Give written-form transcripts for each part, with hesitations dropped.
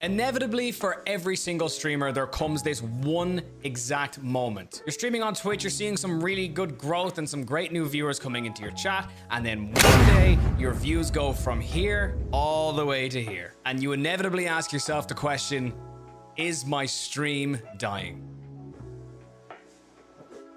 Inevitably, for every single streamer, there comes this one exact moment. You're streaming on Twitch, you're seeing some really good growth and some great new viewers coming into your chat, and then one day, your views go from here all the way to here. And you inevitably ask yourself the question, is my stream dying?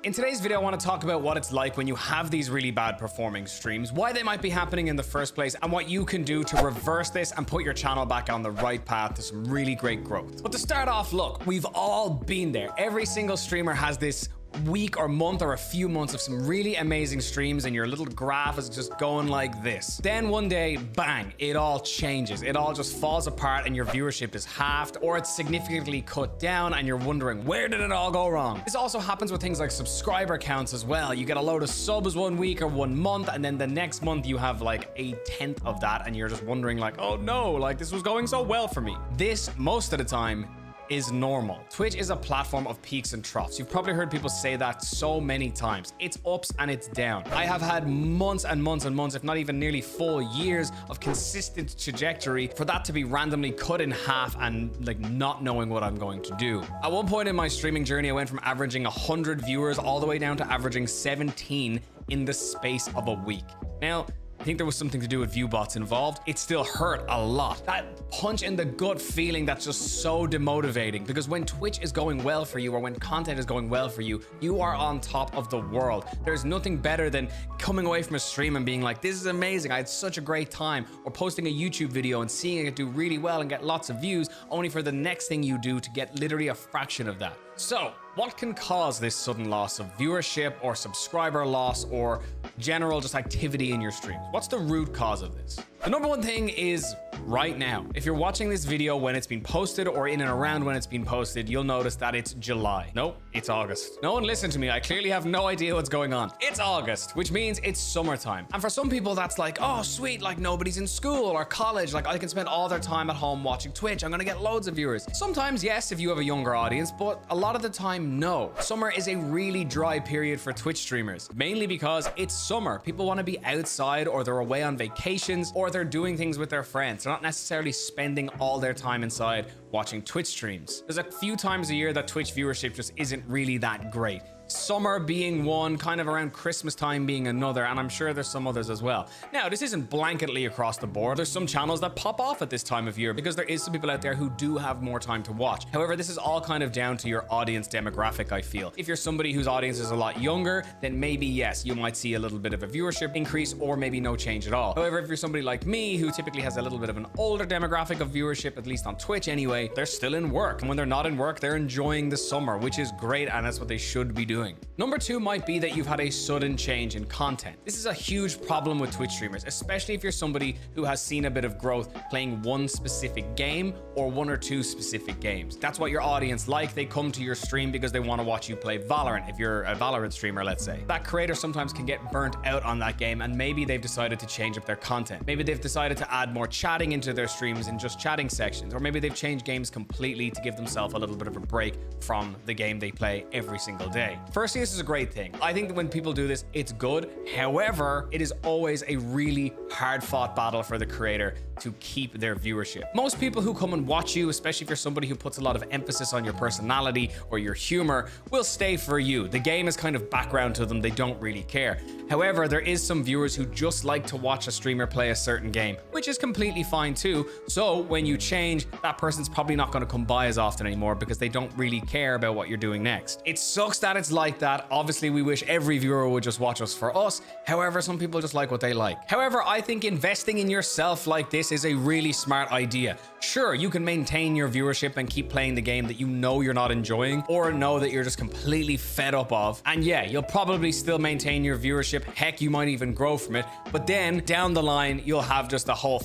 In today's video, I want to talk about what it's like when you have these really bad performing streams, why they might be happening in the first place, and what you can do to reverse this and put your channel back on the right path to some really great growth. But to start off, look, we've all been there. Every single streamer has this week or month or a few months of some really amazing streams and your little graph is just going like this. Then one day, bang, it all changes. It all just falls apart and your viewership is halved or it's significantly cut down and you're wondering, where did it all go wrong? This also happens with things like subscriber counts as well. You get a load of subs one week or 1 month and then the next month you have like 1/10 of that and you're just wondering like, oh no, like this was going so well for me. This, most of the time, is normal. Twitch is a platform of peaks and troughs. You've probably heard people say that so many times. It's ups and it's down. I have had months and months and months, if not even nearly full years of consistent trajectory for that to be randomly cut in half and like not knowing what I'm going to do. At one point in my streaming journey, I went from averaging 100 viewers all the way down to averaging 17 in the space of a week. Now, I think there was something to do with view bots involved. It still hurt a lot. That punch in the gut feeling that's just so demotivating because when Twitch is going well for you or when content is going well for you, you are on top of the world. There's nothing better than coming away from a stream and being like, this is amazing. I had such a great time. Or posting a YouTube video and seeing it do really well and get lots of views only for the next thing you do to get literally a fraction of that. So, what can cause this sudden loss of viewership or subscriber loss or general just activity in your streams? What's the root cause of this? The number one thing is right now. If you're watching this video when it's been posted or in and around when it's been posted, you'll notice that it's July. Nope, it's August. No one listen to me. I clearly have no idea what's going on. It's August, which means it's summertime. And for some people, that's like, oh, sweet, like nobody's in school or college. Like I can spend all their time at home watching Twitch. I'm gonna get loads of viewers. Sometimes, yes, if you have a younger audience, but a lot of the time, no. Summer is a really dry period for Twitch streamers, mainly because it's summer. People want to be outside or they're away on vacations or they're doing things with their friends. They're not necessarily spending all their time inside watching Twitch streams. There's a few times a year that Twitch viewership just isn't really that great. Summer being one, kind of around Christmas time being another, and I'm sure there's some others as well. Now, this isn't blanketly across the board. There's some channels that pop off at this time of year because there is some people out there who do have more time to watch. However, this is all kind of down to your audience demographic, I feel. If you're somebody whose audience is a lot younger, then maybe, yes, you might see a little bit of a viewership increase or maybe no change at all. However, if you're somebody like me, who typically has a little bit of an older demographic of viewership, at least on Twitch anyway, they're still in work. And when they're not in work, they're enjoying the summer, which is great, and that's what they should be doing. Number two might be that you've had a sudden change in content. This is a huge problem with Twitch streamers, especially if you're somebody who has seen a bit of growth playing one specific game or one or two specific games. That's what your audience like. They come to your stream because they want to watch you play Valorant. If you're a Valorant streamer, let's say. That creator sometimes can get burnt out on that game and maybe they've decided to change up their content. Maybe they've decided to add more chatting into their streams and just chatting sections, or maybe they've changed games completely to give themselves a little bit of a break from the game they play every single day. Firstly, this is a great thing. I think that when people do this, it's good. However, it is always a really hard-fought battle for the creator to keep their viewership. Most people who come and watch you, especially if you're somebody who puts a lot of emphasis on your personality or your humor, will stay for you. The game is kind of background to them. They don't really care. However, there is some viewers who just like to watch a streamer play a certain game, which is completely fine too. So when you change, that person's probably not going to come by as often anymore because they don't really care about what you're doing next. It sucks that it's like that. Obviously, we wish every viewer would just watch us for us. However, some people just like what they like. However, I think investing in yourself like this is a really smart idea. Sure, you can maintain your viewership and keep playing the game that you know you're not enjoying or know that you're just completely fed up of. And yeah, you'll probably still maintain your viewership. Heck, you might even grow from it. But then down the line, you'll have just a whole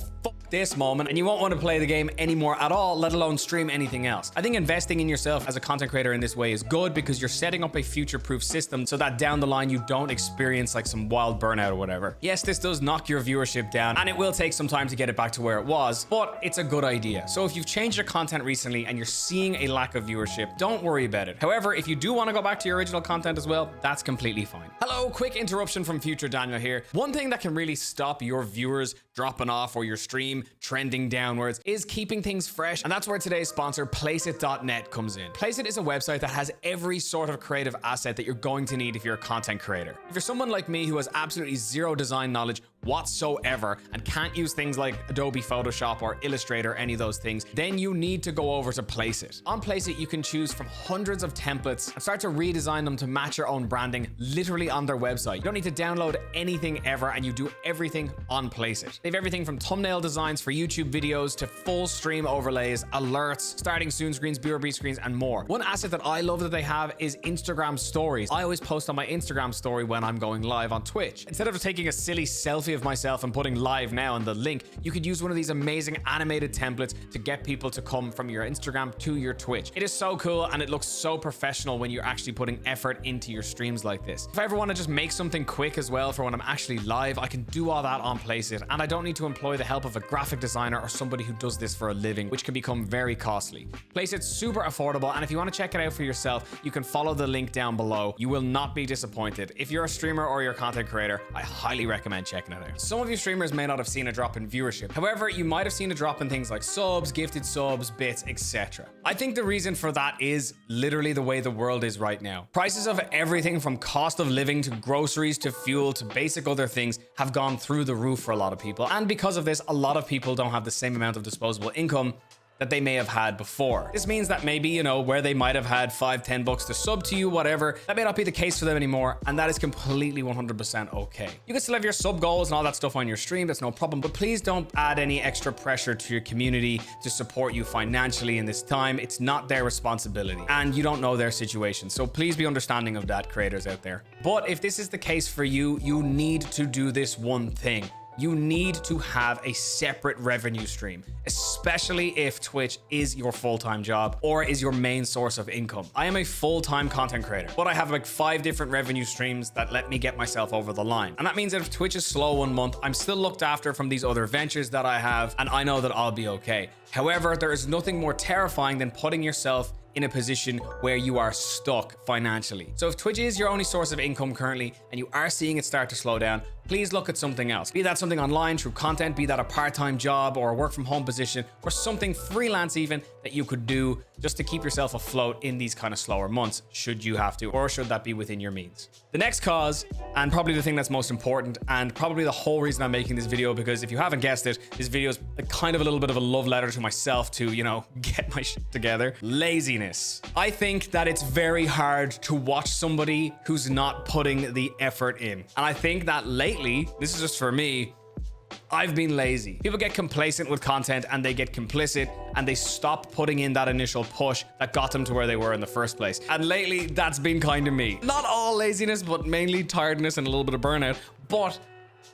this moment and you won't want to play the game anymore at all, let alone stream anything else. I think investing in yourself as a content creator in this way is good because you're setting up a future-proof system so that down the line you don't experience like some wild burnout or whatever. Yes, this does knock your viewership down and it will take some time to get it back to where it was, but it's a good idea. So if you've changed your content recently and you're seeing a lack of viewership, don't worry about it. However, if you do want to go back to your original content as well, that's completely fine. Hello, quick interruption from Future Daniel here. One thing that can really stop your viewers dropping off or your stream trending downwards is keeping things fresh, and that's where today's sponsor Placeit.net comes in. Placeit is a website that has every sort of creative asset that you're going to need if you're a content creator. If you're someone like me who has absolutely zero design knowledge whatsoever and can't use things like Adobe Photoshop or Illustrator, any of those things, then you need to go over to Placeit. On Placeit, you can choose from hundreds of templates and start to redesign them to match your own branding literally on their website. You don't need to download anything ever, and you do everything on Placeit. They have everything from thumbnail designs for YouTube videos to full stream overlays, alerts, starting soon screens, BRB screens, and more. One asset that I love that they have is Instagram stories. I always post on my Instagram story when I'm going live on Twitch. Instead of taking a silly selfie of myself and putting live now on the link, you could use one of these amazing animated templates to get people to come from your Instagram to your Twitch. It is so cool and it looks so professional when you're actually putting effort into your streams like this. If I ever want to just make something quick as well for when I'm actually live, I can do all that on Placeit, and I don't need to employ the help of a graphic designer or somebody who does this for a living, which can become very costly. Placeit's super affordable, and if you want to check it out for yourself, you can follow the link down below. You will not be disappointed. If you're a streamer or you're a content creator, I highly recommend checking it out. Some of you streamers may not have seen a drop in viewership. However, you might have seen a drop in things like subs, gifted subs, bits, etc. I think the reason for that is literally the way the world is right now. Prices of everything from cost of living to groceries to fuel to basic other things have gone through the roof for a lot of people. And because of this, a lot of people don't have the same amount of disposable income that they may have had before. This means that maybe, you know, where they might have had $5-10 to sub to you, whatever, that may not be the case for them anymore, and that is completely 100% okay. You can still have your sub goals and all that stuff on your stream, that's no problem, but please don't add any extra pressure to your community to support you financially in this time. It's not their responsibility, and you don't know their situation, so please be understanding of that, creators out there. But if this is the case for you, you need to do this one thing. You need to have a separate revenue stream, especially if Twitch is your full-time job or is your main source of income. I am a full-time content creator, but I have like 5 different revenue streams that let me get myself over the line. And that means that if Twitch is slow one month, I'm still looked after from these other ventures that I have, and I know that I'll be okay. However, there is nothing more terrifying than putting yourself in a position where you are stuck financially. So if Twitch is your only source of income currently and you are seeing it start to slow down, please look at something else. Be that something online through content, be that a part-time job or a work from home position, or something freelance even that you could do just to keep yourself afloat in these kind of slower months, should you have to, or should that be within your means. The next cause, and probably the thing that's most important, and probably the whole reason I'm making this video, because if you haven't guessed it, this video is kind of a little bit of a love letter to myself to, you know, get my shit together. Laziness. I think that it's very hard to watch somebody who's not putting the effort in. And I think that lately, this is just for me, I've been lazy. People get complacent with content and they get complicit and they stop putting in that initial push that got them to where they were in the first place. And lately, that's been kind of me. Not all laziness, but mainly tiredness and a little bit of burnout. But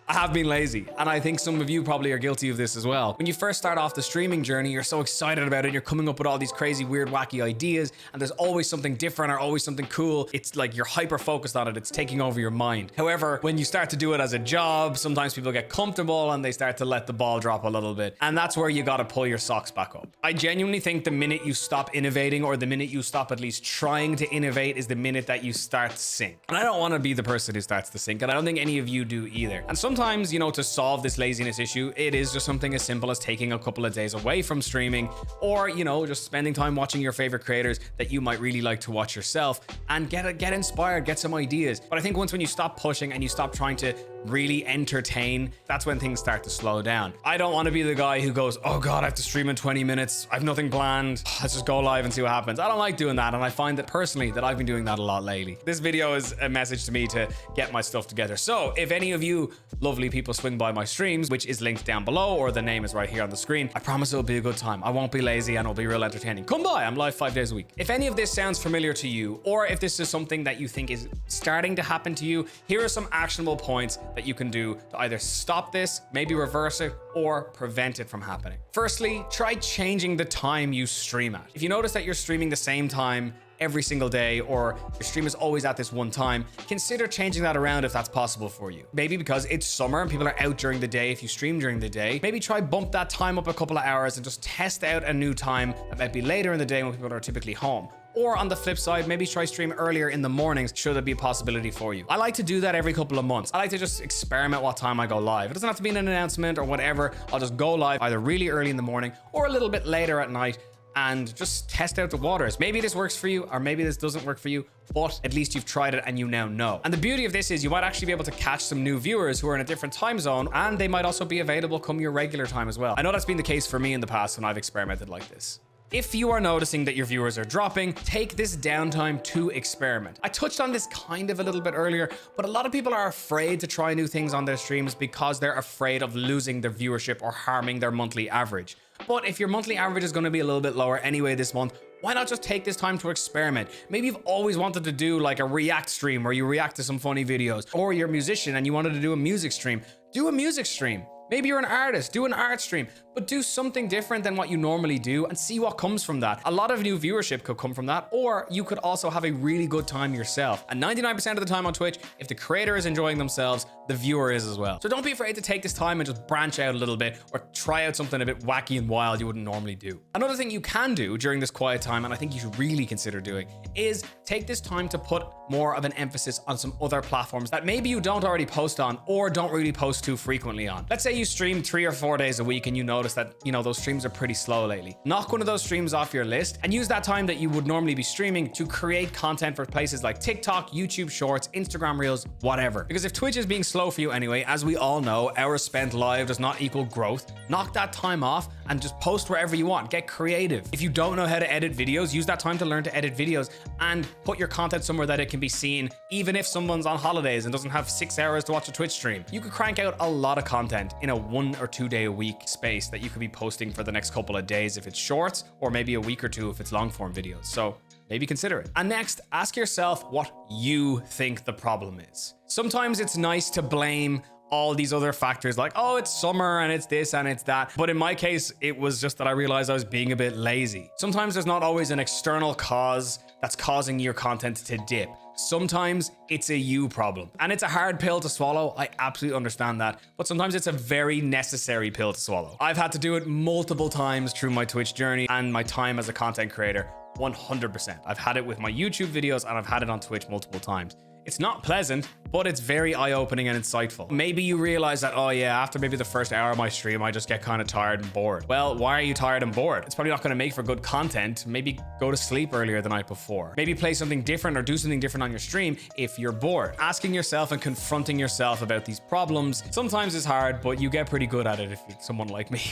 I have been lazy, and I think some of you probably are guilty of this as well. When you first start off the streaming journey, you're so excited about it, you're coming up with all these crazy, weird, wacky ideas, and there's always something different or always something cool. It's like you're hyper focused on it, it's taking over your mind. However, when you start to do it as a job, sometimes people get comfortable and they start to let the ball drop a little bit, and that's where you gotta pull your socks back up. I genuinely think the minute you stop innovating, or the minute you stop at least trying to innovate, is the minute that you start to sink. And I don't want to be the person who starts to sink, and I don't think any of you do either. And sometimes, you know, to solve this laziness issue, it is just something as simple as taking a couple of days away from streaming, or, you know, just spending time watching your favorite creators that you might really like to watch yourself and get inspired, get some ideas. But I think when you stop pushing and you stop trying to really entertain, that's when things start to slow down. I don't want to be the guy who goes, oh God, I have to stream in 20 minutes. I have nothing planned. Let's just go live and see what happens. I don't like doing that. And I find that personally that I've been doing that a lot lately. This video is a message to me to get my stuff together. So if any of you lovely people swing by my streams, which is linked down below, or the name is right here on the screen, I promise it'll be a good time. I won't be lazy and it'll be real entertaining. Come by, I'm live 5 days a week. If any of this sounds familiar to you, or if this is something that you think is starting to happen to you, here are some actionable points that you can do to either stop this, maybe reverse it, or prevent it from happening. Firstly, try changing the time you stream at. If you notice that you're streaming the same time every single day, or your stream is always at this one time, consider changing that around if that's possible for you. Maybe because it's summer and people are out during the day, if you stream during the day, maybe try bump that time up a couple of hours and just test out a new time that might be later in the day when people are typically home. Or on the flip side, maybe try stream earlier in the mornings should there be a possibility for you. I like to do that every couple of months. I like to just experiment what time I go live. It doesn't have to be an announcement or whatever. I'll just go live either really early in the morning or a little bit later at night and just test out the waters. Maybe this works for you or maybe this doesn't work for you, but at least you've tried it and you now know. And the beauty of this is you might actually be able to catch some new viewers who are in a different time zone, and they might also be available come your regular time as well. I know that's been the case for me in the past when I've experimented like this. If you are noticing that your viewers are dropping, take this downtime to experiment. I touched on this kind of a little bit earlier, but a lot of people are afraid to try new things on their streams because they're afraid of losing their viewership or harming their monthly average. But if your monthly average is going to be a little bit lower anyway this month, why not just take this time to experiment? Maybe you've always wanted to do like a react stream where you react to some funny videos, or you're a musician and you wanted to do a music stream. Do a music stream. Maybe you're an artist, do an art stream, but do something different than what you normally do and see what comes from that. A lot of new viewership could come from that, or you could also have a really good time yourself. And 99% of the time on Twitch, if the creator is enjoying themselves, the viewer is as well. So don't be afraid to take this time and just branch out a little bit or try out something a bit wacky and wild you wouldn't normally do. Another thing you can do during this quiet time, and I think you should really consider doing, is take this time to put more of an emphasis on some other platforms that maybe you don't already post on or don't really post too frequently on. Let's say you stream 3 or 4 days a week and you notice that, those streams are pretty slow lately. Knock one of those streams off your list and use that time that you would normally be streaming to create content for places like TikTok, YouTube Shorts, Instagram Reels, whatever. Because if Twitch is being slow for you anyway, as we all know, hours spent live does not equal growth. Knock that time off and just post wherever you want. Get creative. If you don't know how to edit videos, use that time to learn to edit videos and put your content somewhere that it can be seen, even if someone's on holidays and doesn't have 6 hours to watch a Twitch stream. You could crank out a lot of content in a 1 or 2 day a week space that you could be posting for the next couple of days if it's shorts, or maybe a week or 2 if it's long form videos. So maybe consider it. And next, ask yourself what you think the problem is. Sometimes it's nice to blame all these other factors like, oh, it's summer and it's this and it's that. But in my case, it was just that I realized I was being a bit lazy. Sometimes there's not always an external cause that's causing your content to dip. Sometimes it's a you problem, and it's a hard pill to swallow. I absolutely understand that, but sometimes it's a very necessary pill to swallow. I've had to do it multiple times through my Twitch journey and my time as a content creator. 100%. I've had it with my YouTube videos and I've had it on Twitch multiple times. It's not pleasant, but it's very eye-opening and insightful. Maybe you realize that, oh yeah, after maybe the first hour of my stream, I just get kind of tired and bored. Well, why are you tired and bored? It's probably not going to make for good content. Maybe go to sleep earlier the night before. Maybe play something different or do something different on your stream if you're bored. Asking yourself and confronting yourself about these problems sometimes is hard, but you get pretty good at it if you're someone like me.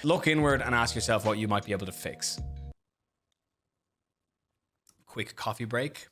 Look inward and ask yourself what you might be able to fix. Quick coffee break.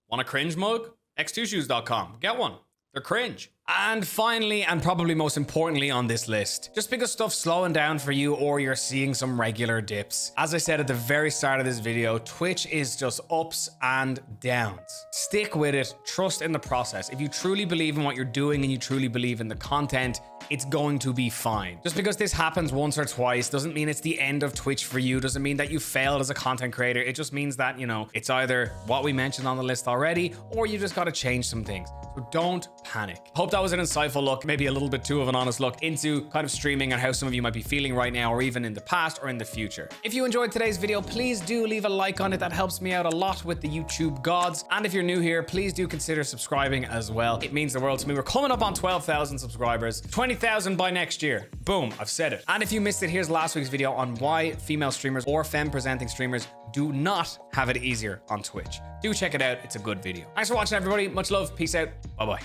Want a cringe mug? x2shoes.com. Get one. They're cringe. And finally, and probably most importantly on this list, just because stuff's slowing down for you or you're seeing some regular dips. As I said at the very start of this video, Twitch is just ups and downs. Stick with it. Trust in the process. If you truly believe in what you're doing and you truly believe in the content, it's going to be fine. Just because this happens once or twice doesn't mean it's the end of Twitch for you. Doesn't mean that you failed as a content creator. It just means that, it's either what we mentioned on the list already, or you just got to change some things. So don't panic. Hope that was an insightful look, maybe a little bit too of an honest look into kind of streaming and how some of you might be feeling right now, or even in the past or in the future. If you enjoyed today's video, please do leave a like on it. That helps me out a lot with the YouTube gods. And if you're new here, please do consider subscribing as well. It means the world to me. We're coming up on 12,000 subscribers, 20,000 by next year. Boom, I've said it. And if you missed it, here's last week's video on why female streamers or femme presenting streamers do not have it easier on Twitch. Do check it out. It's a good video. Thanks for watching, everybody. Much love. Peace out. Bye-bye.